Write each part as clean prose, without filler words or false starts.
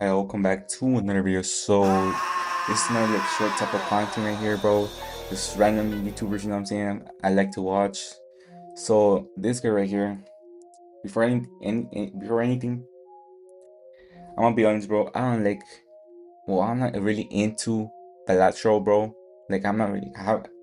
Hi, welcome back to another video. So this is another like short type of content right here, bro. Just random YouTubers, you know what I'm saying? I like to watch. So this guy right here, before anything, I'm gonna be honest, bro. I'm not really into Balatro, bro. Like I'm not really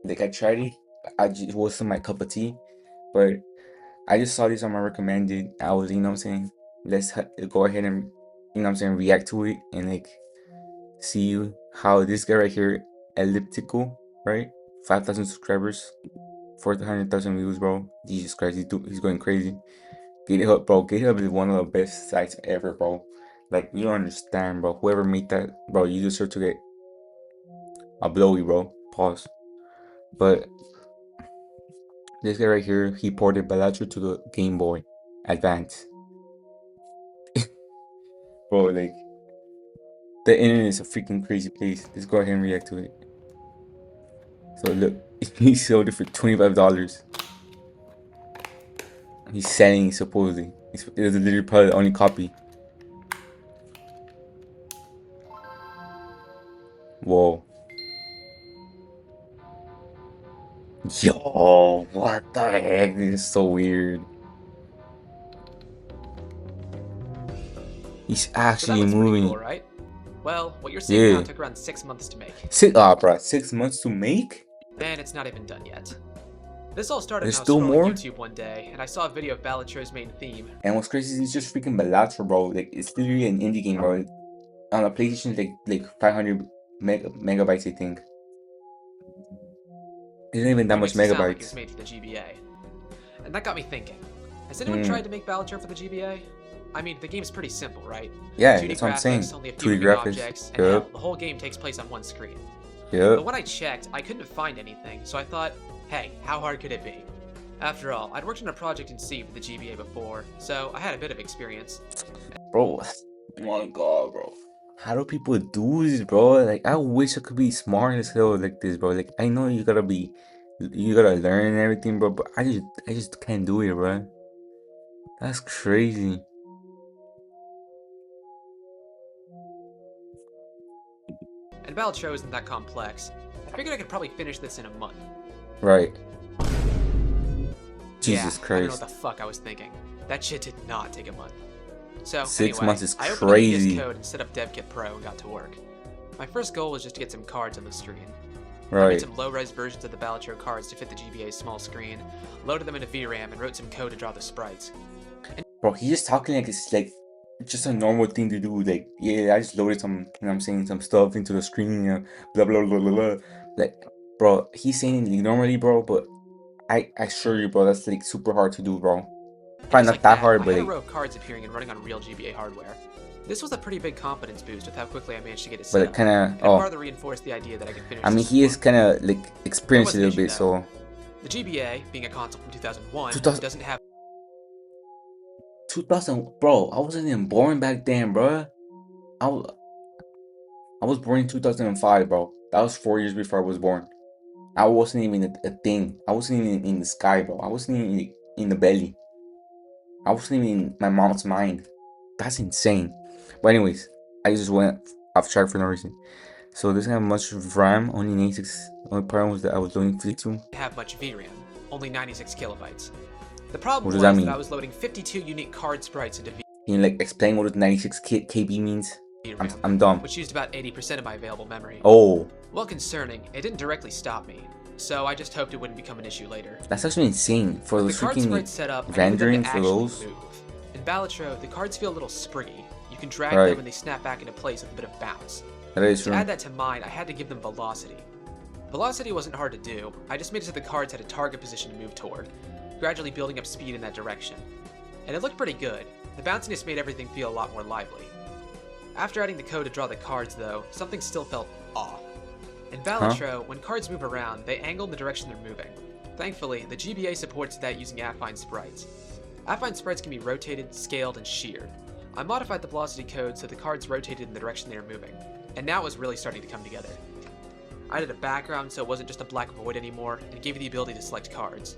like I tried it. It wasn't my cup of tea, but I just saw this on my recommended. I was, you know what I'm saying? Go ahead and, you know what I'm saying, react to it and like see how this guy right here, elliptical, right? 5,000 subscribers, 400,000 views, bro. Jesus Christ, he's going crazy. GitHub, bro. GitHub is one of the best sites ever, bro. Like, you don't understand, bro. Whoever made that, bro, you deserve to get a blowy, bro. Pause. But this guy right here, he ported Balatro to the Game Boy Advance. Bro, like, the internet is a freaking crazy place. Let's go ahead and react to it. So look, he sold it for $25. He's selling it supposedly. It's literally probably the only copy. Whoa. Yo, what the heck? This is so weird. He's So that actually looks pretty moving cool, it. right? Well, what you're seeing now Yeah. took around 6 months to make. Bro, 6 months to make? And it's not even done yet. This all started when There's I was still scrolling more? YouTube one day, and I saw a video of Balatro's main theme. And what's crazy is it's just freaking Balatro, bro. Like, it's literally an indie game, bro. On a PlayStation, like 500 megabytes, I think. It isn't even that Which much makes it sound like it was megabytes. made for the GBA. And that got me thinking, has anyone tried Hmm. to make Balatro for the GBA? I mean, the game's pretty simple, right? Yeah, 2D that's what I'm saying. graphics, only a few 2D moving graphics. objects, and hell, Yup. the whole game takes place on one screen. But Yup. when I checked, I couldn't find anything, so I thought, hey, how hard could it be? After all, I'd worked on a project in C for the GBA before, so I had a bit of experience. Bro, oh my god, bro. How do people do this, bro? Like, I wish I could be smart as hell like this, bro. Like, I know you gotta learn and everything, bro. But I just can't do it, bro. That's crazy. And Balatro isn't that complex. I figured I could probably finish this in a month. Right. Yeah, Jesus I don't know what Christ. the fuck I was thinking. That shit did not take a month. So, 6 months anyway, is I opened up VS crazy. Code and set up DevKit Pro and got to work. My first goal was just to get some cards on the screen. I made Right. some low-res versions of the Balatro cards to fit the GBA's small screen, loaded them into VRAM, and wrote some code to draw the sprites. Bro, he's just talking like it's like just a normal thing to do. Like, yeah, I just loaded some, you know what I'm saying, some stuff into the screen, blah blah blah blah blah. Like, bro, he's saying it like normally, bro, but I assure you, bro, that's like super hard to do, bro. And Probably just not like that that, hard, I but had a like, row of cards appearing and running on real GBA hardware. This was a pretty big confidence boost with how quickly I managed to get it set up, kind of, and it oh, farther reinforced the idea that I could finish I mean, this in he a is month. kind of like There experienced was a an little issue bit, though. so The GBA, being a console from 2001, 2000, doesn't have 2000, bro. I wasn't even born back then, bro. I was, I was born in 2005, bro. That was 4 years before I was born. I wasn't even a thing. I wasn't even in the sky, bro. I wasn't even in the belly. I wasn't even in my mom's mind. That's insane. But anyways, I just went off track for no reason. So this have much RAM, only 96. Only problem was that I was loading 52. have much VRAM, only 96 kilobytes. The What problem does that was that I mean? was loading 52 unique card sprites into Can you like explain what 96 KB means? VRAM, I'm dumb. which used about 80% of my available memory. Oh, While concerning, it didn't directly stop me, so I just hoped it wouldn't become an issue later. that's actually insane for With those the card freaking sprites set up, I needed them rendering to for actually those. move. In Balatro, the cards feel a little springy. You can drag Right. them and they snap back into place with a bit of bounce. That is To true. add that to mine, I had to give them velocity. Velocity wasn't hard to do, I just made it so the cards had a target position to move toward, gradually building up speed in that direction. And it looked pretty good. The bounciness made everything feel a lot more lively. After adding the code to draw the cards though, something still felt off. In Balatro, when cards move around, they angle in the direction they're moving. Thankfully, the GBA supports that using affine sprites. Affine sprites can be rotated, scaled, and sheared. I modified the velocity code so the cards rotated in the direction they were moving, and now it was really starting to come together. I added a background so it wasn't just a black void anymore, and gave you the ability to select cards.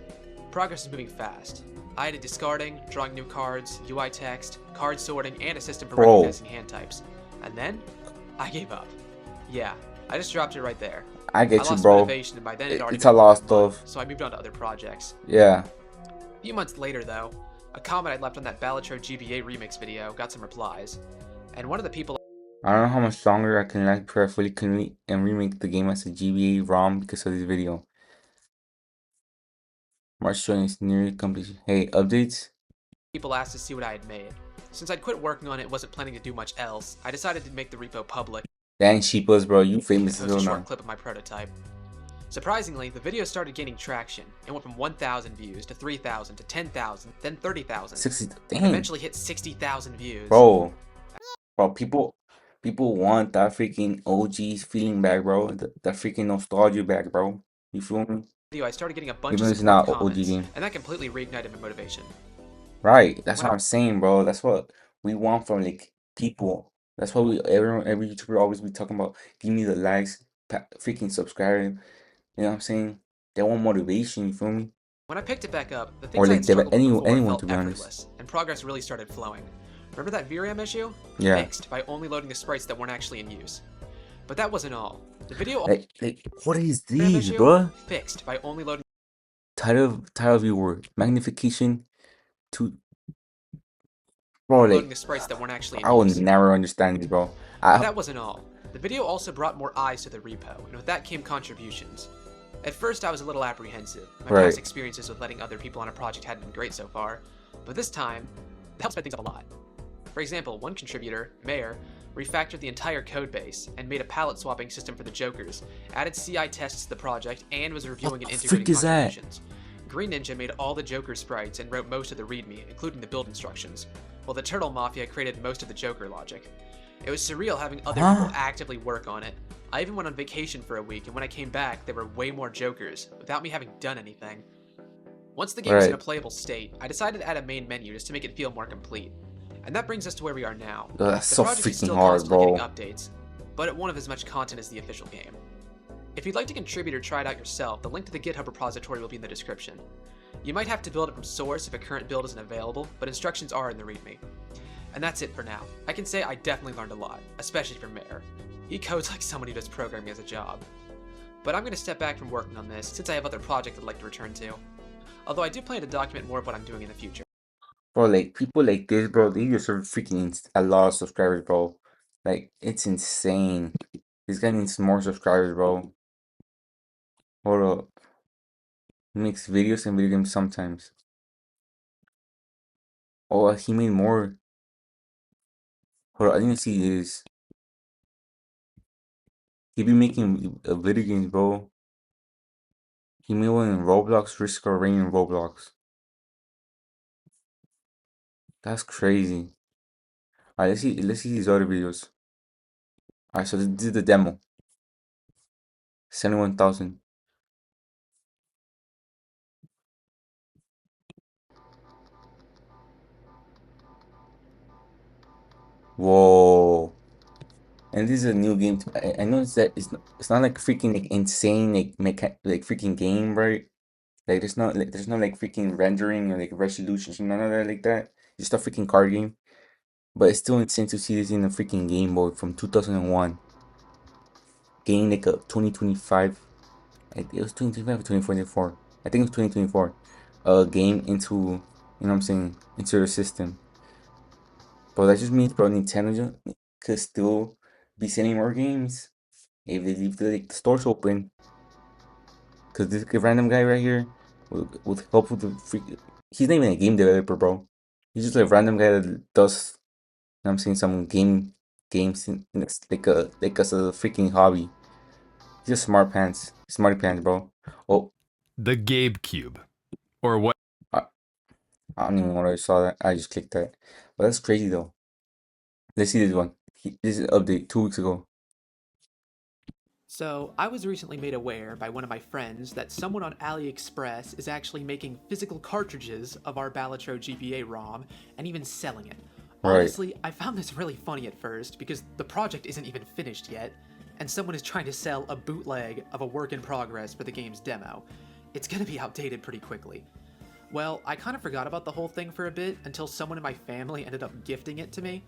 Progress is moving fast. I added discarding, drawing new cards, UI text, card sorting, and a system for Bro. recognizing hand types. And then, I gave up. Yeah, I just dropped it right there. I I get you, lost bro. motivation, and by then it had already It's been a more lot of than a month, stuff. so I moved on to other projects. Yeah. A few months later, though, a comment I'd left on that Balatro GBA remix video got some replies, and one of the people I don't know how much longer I can last before I fully complete and remake the game as a GBA ROM because of this video. March 20th is nearly completion. Hey, updates? asked to see what I had made. Since I'd quit working on it and wasn't planning to do much else, I decided to make the repo public Dang, Sheepos, bro. You famous and as post a hell short now. clip of my prototype. Surprisingly, the video started gaining traction. It went from 1,000 views to 3,000 to 10,000, then 30,000, 60. and Dang. eventually hit 60,000 views. Bro, people want that freaking OG feeling back, bro. That freaking nostalgia back, bro. You feel me? I started getting a bunch Even of if it's supportive not OG comments, game. and that completely reignited my motivation. Right. That's When what I I'm saying, bro. That's what we want from like people. That's what every YouTuber always be talking about. Give me the likes, freaking subscribe. You know what I'm saying? They want motivation, you feel me? when I picked it back up, the Or things I like had struggled with before anyone to felt be honest. effortless, and progress really started flowing. Remember that VRAM issue? Yeah. Fixed by only loading the sprites that weren't actually in use. But that wasn't all. The video Like what is VRAM these, issue? bro? Fixed by only loading Title of your word. Magnification to bro, the like sprites that weren't actually in I will use. never understand this, bro. But that wasn't all. The video also brought more eyes to the repo, and with that came contributions. At first, I was a little apprehensive. My past Right. experiences with letting other people on a project hadn't been great so far, but this time, it helped sped things up a lot. For example, one contributor, Mayor, refactored the entire codebase and made a palette swapping system for the Jokers, added CI tests to the project, and was reviewing and The integrating freak is that? contributions. Green Ninja made all the Joker sprites and wrote most of the README, including the build instructions, while the Turtle Mafia created most of the Joker logic. It was surreal having other people actively work on it. I even went on vacation for a week, and when I came back, there were way more Jokers, without me having done anything. Once the game was in a Right. playable state, I decided to add a main menu just to make it feel more complete. And that brings us to where we are now. Yo, that's The so project is freaking still hard, constantly getting bro. updates, but it won't have as much content as the official game. If you'd like to contribute or try it out yourself, the link to the GitHub repository will be in the description. You might have to build it from source if a current build isn't available, but instructions are in the README. And that's it for now. I can say I definitely learned a lot, especially from Mayor. He codes like someone who does programming as a job. But I'm going to step back from working on this, since I have other projects I'd like to return to. Although I do plan to document more of what I'm doing in the future. Bro, like people like this, bro, they deserve freaking a lot of subscribers, bro. Like it's insane. This guy needs more subscribers, bro. Hold up. He makes videos and video games sometimes. Oh, he made more. Hold up, I didn't see this. He be making video games, bro. He made one in Roblox, Risk or Rain in Roblox. That's crazy. Alright, let's see these other videos. Alright, so this is the demo. 71,000. Whoa. And this is a new game. I noticed that it's not like freaking like insane like freaking game, right? Like there's no like freaking rendering or like resolutions none of that like that. It's just a freaking card game. But it's still insane to see this in a freaking Game Boy from 2001. Game like a 2025. It was 2025 or 2024. I think it was 2024. A game into, you know what I'm saying, into the system. But that just means, bro, Nintendo could still be selling more games if they leave the stores open. Cause this random guy right here with help with the freak. He's not even a game developer, bro. He's just a random guy that does. You know what I'm saying some games it's like as a freaking hobby. He's just smarty pants, bro. Oh, The Gabe Cube, or what? I, I don't even know what I saw that. I just clicked that. But that's crazy though. Let's see this one. This is an update 2 weeks ago. So, I was recently made aware by one of my friends that someone on AliExpress is actually making physical cartridges of our Balatro GBA ROM and even selling it. Right. Honestly, I found this really funny at first because the project isn't even finished yet, and someone is trying to sell a bootleg of a work in progress for the game's demo. It's gonna be outdated pretty quickly. Well, I kind of forgot about the whole thing for a bit until someone in my family ended up gifting it to me.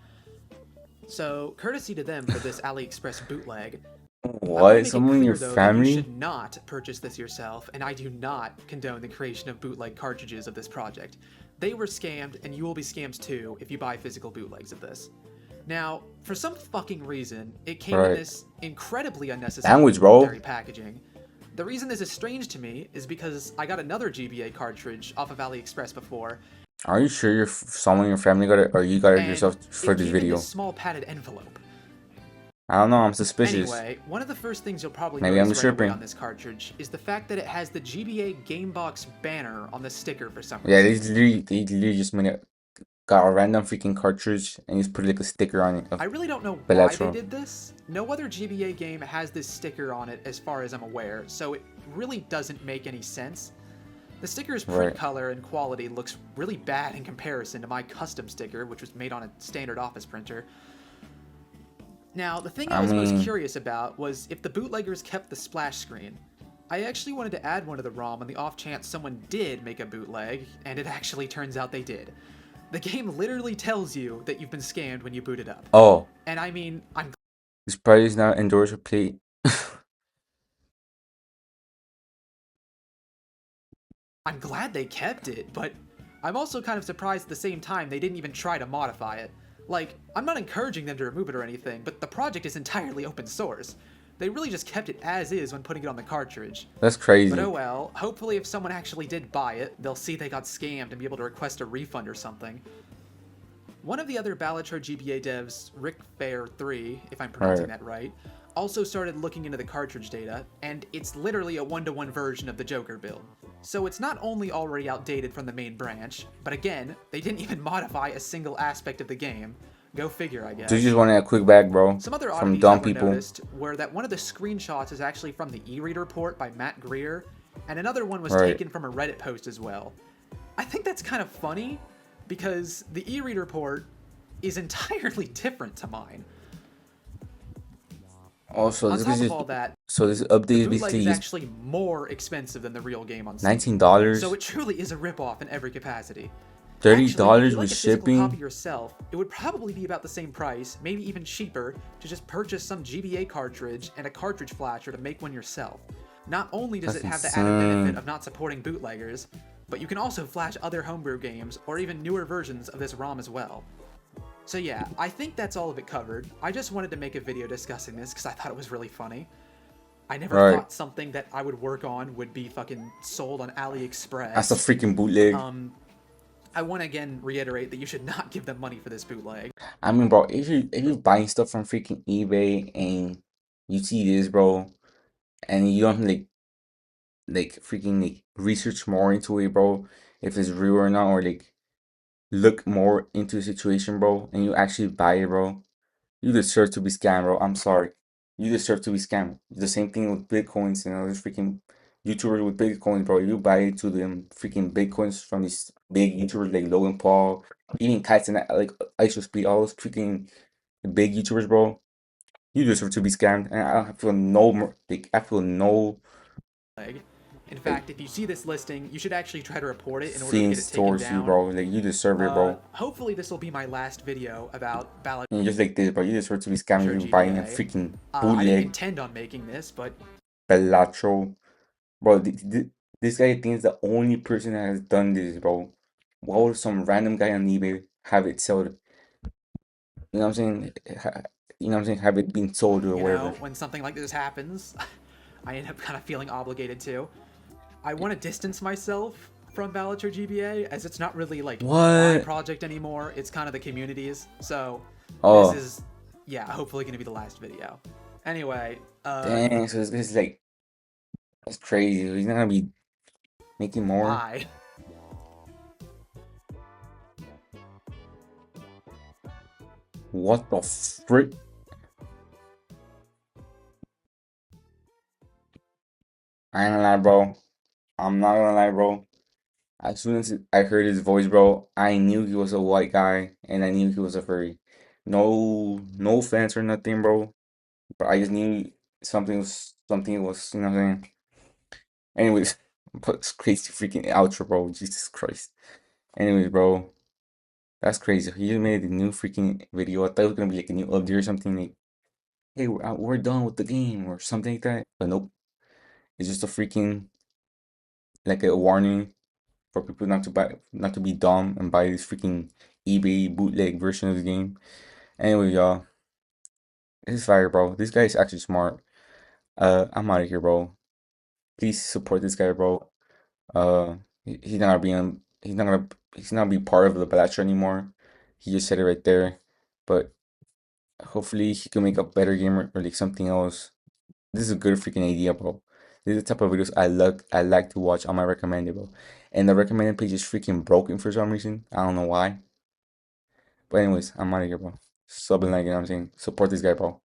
So, courtesy to them for this AliExpress bootleg. I want to What? make it Someone in your clear though that you family? should not purchase this yourself, and I do not condone the creation of bootleg cartridges of this project. They were scammed, and you will be scammed too if you buy physical bootlegs of this. Now, for some fucking reason, it came in Right. this incredibly unnecessary Language, bro. packaging. The reason this is strange to me is because I got another GBA cartridge off of AliExpress before, Are you sure someone in your family got it, or you got it and yourself for it this came in this video? small padded envelope. I don't know. I'm suspicious. Anyway, one of the first things you'll probably Maybe I'm notice right away on tripping. this cartridge is the fact that it has the GBA Gamebox banner on the sticker for some Yeah, reason. they literally just made it. Got a random freaking cartridge and just put like a sticker on it I of really don't know why they Balatro. did this. No other GBA game has this sticker on it as far as I'm aware, so it really doesn't make any sense. The sticker's print Right. color and quality looks really bad in comparison to my custom sticker, which was made on a standard office printer. Now, the thing I I was most mean, curious about was if the bootleggers kept the splash screen. I actually wanted to add one to the ROM on the off chance someone did make a bootleg, and it actually turns out they did. The game literally tells you that you've been scammed when you boot it up. oh, And I mean, this price is not endorsed or plate. I'm glad they kept it, but I'm also kind of surprised at the same time they didn't even try to modify it. Like, I'm not encouraging them to remove it or anything, but the project is entirely open source. They really just kept it as is when putting it on the cartridge. That's But crazy. oh well, hopefully if someone actually did buy it, they'll see they got scammed and be able to request a refund or something. One of the other Balatro GBA devs, Rick Fair 3, if I'm pronouncing Right. that right, also started looking into the cartridge data, and it's literally a one-to-one version of the Joker build. So it's not only already outdated from the main branch, but again, they didn't even modify a single aspect of the game. Go figure, I They guess. just wanted a quick bag, bro. Some other From oddities that dumb were people. noticed were that one of the screenshots is actually from the e-reader port by Matt Greer, and another one was Right. taken from a Reddit post as well. I think that's kind of funny, because the e-reader port is entirely different to mine. Also, On this top is of just all that, so this the update is bootleg is basically is actually more expensive than the real game on Steam. So $19, it truly is a ripoff in every capacity. thirty Actually, if dollars you with like a physical copy shipping. yourself, it would probably be about the same price, maybe even cheaper, to just purchase some GBA cartridge and a cartridge flasher to make one yourself. Not only does That's it have the added benefit insane. of not supporting bootleggers, but you can also flash other homebrew games or even newer versions of this ROM as well. So yeah, I think that's all of it covered. I just wanted to make a video discussing this because I thought it was really funny. I never Right. thought something that I would work on would be fucking sold on That's a AliExpress. freaking bootleg. I want to again reiterate that you should not give them money for this bootleg. I mean, bro, if you're buying stuff from freaking eBay and you see this, bro, and you don't like freaking like research more into it, bro, if it's real or not, or like look more into the situation, bro, and you actually buy it, bro, you deserve to be scammed, bro. I'm sorry. You deserve to be scammed. The same thing with Bitcoins and all this freaking YouTubers with Bitcoins, bro. You buy into them freaking Bitcoins from these big YouTubers like Logan Paul, even Kites and like Ice Speed, all those freaking big YouTubers, bro. You deserve to be scammed. And I feel no more, like, I feel no In like fact, if you see this listing, you should actually try to report it in order to get it feelings taken towards you, down. bro. Like, you deserve it, bro. Hopefully this will be my last video about And just like this, bro. You deserve to be scammed if Balatro you're buying a GBA. freaking I didn't bootleg intend on making this, but Balatro. Bro, this guy thinks the only person that has done this, bro. Why would some random guy on eBay have it sold? You know what I'm saying? You know what I'm saying? Have it been sold or you whatever. know, when something like this happens, I end up kind of feeling obligated to. I want to distance myself from Balatro GBA as it's not really like my What? project anymore. It's kind of the community's. So this Oh, is, yeah, hopefully going to be the last video. Anyway, dang. So this is like, that's crazy. He's not gonna be making more. bye. What the frick? I ain't gonna lie, bro. I'm not gonna lie, bro. As soon as I heard his voice, bro, I knew he was a white guy and I knew he was a furry. No offense or nothing, bro. But I just knew something was, you know what I'm saying? Anyways, but it's crazy freaking outro, bro. Jesus Christ. Anyways, bro. That's crazy. He just made a new freaking video. I thought it was gonna be like a new update or something. Like, hey, we're done with the game or something like that. But nope, it's just a freaking like a warning for people not to buy, not to be dumb and buy this freaking eBay bootleg version of the game. Anyway, y'all, this is fire, bro. This guy is actually smart. I'm out of here, bro. Please support this guy, bro. He's not gonna be on. He's not gonna be part of the Balatro anymore. He just said it right there. But hopefully he can make a better game or like something else. This is a good freaking idea, bro. This is the type of videos I like to watch on my recommended, bro. And the recommended page is freaking broken for some reason. I don't know why. But anyways, I'm out of here, bro. Sub and like, you know what I'm saying? Support this guy, bro.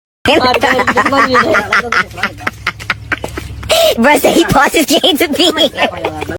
Bro said he paused his game to beat.